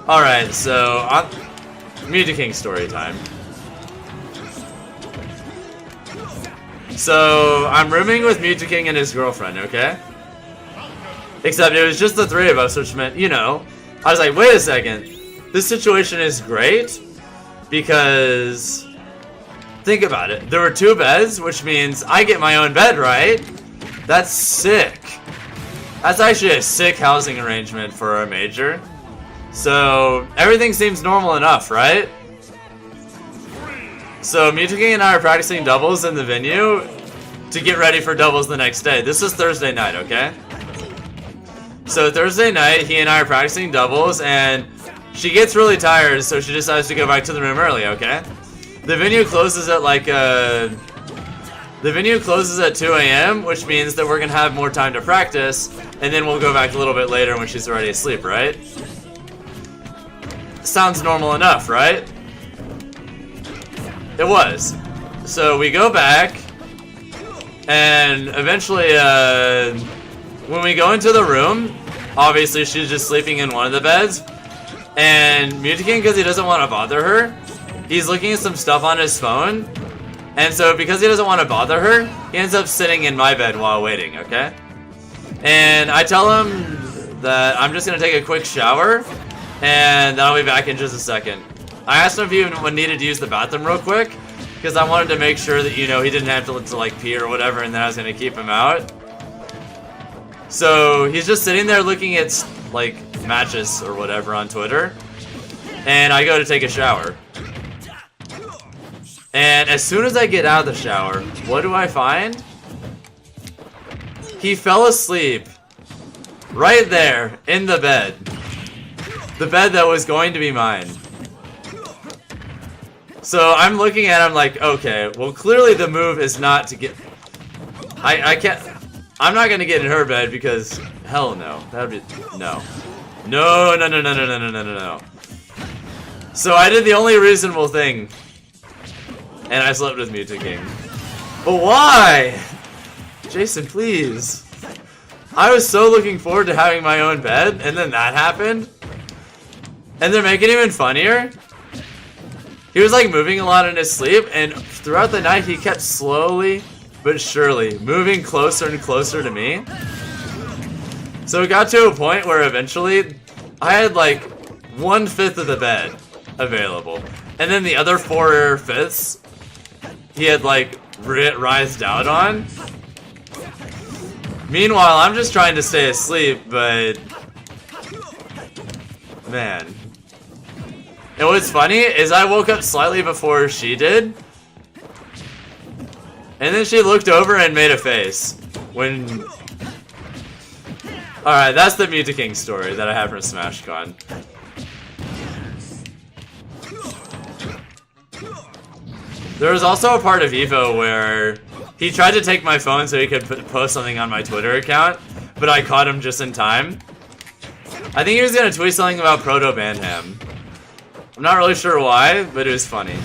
Alright, so Music King story time. So I'm rooming with Music King and his girlfriend, okay? Except it was just the three of us, which meant, you know, I was like, wait a second. This situation is great because think about it. There were 2 beds, which means I get my own bed, right? That's sick. That's actually a sick housing arrangement for a major. So everything seems normal enough, right? So Music King and I are practicing doubles in the venue to get ready for doubles the next day. This is Thursday night, okay? So Thursday night, he and I are practicing doubles, and she gets really tired, so she decides to go back to the room early, okay? The venue closes at like the venue closes at 2 a.m., which means that we're gonna have more time to practice, and then we'll go back a little bit later when she's already asleep, right? Sounds normal enough, right? It was. So we go back, and eventually, when we go into the room, obviously she's just sleeping in one of the beds, and Music King, because he doesn't want to bother her, he's looking at some stuff on his phone, and so because he doesn't want to bother her, he ends up sitting in my bed while waiting, okay? And I tell him that I'm just going to take a quick shower, and then I'll be back in just a second. I asked him if he needed to use the bathroom real quick, because I wanted to make sure that, you know, he didn't have to like pee or whatever, and then I was going to keep him out. So he's just sitting there looking at like matches or whatever on Twitter, and I go to take a shower. And as soon as I get out of the shower, what do I find? He fell asleep right there in the bed. The bed that was going to be mine. So I'm looking at him like, okay, well clearly the move is not to get... I can't... I'm not gonna get in her bed because... Hell no. That would be... No. No, no, no, no, no, no, no, no, no. So I did the only reasonable thing. And I slept with Music King. But why? Jason, please. I was so looking forward to having my own bed, and then that happened. And to make it even funnier, he was like moving a lot in his sleep, and throughout the night he kept slowly but surely moving closer and closer to me. So it got to a point where eventually I had like 1/5 of the bed available, and then the other 4/5 he had like rised out on. Meanwhile, I'm just trying to stay asleep, but man. And what's funny is I woke up slightly before she did, and then she looked over and made a face when... Alright, that's the Music King story that I have from SmashCon. There was also a part of Evo where he tried to take my phone so he could post something on my Twitter account, but I caught him just in time. I think he was gonna tweet something about Proto Bandham. I'm not really sure why, but it was funny.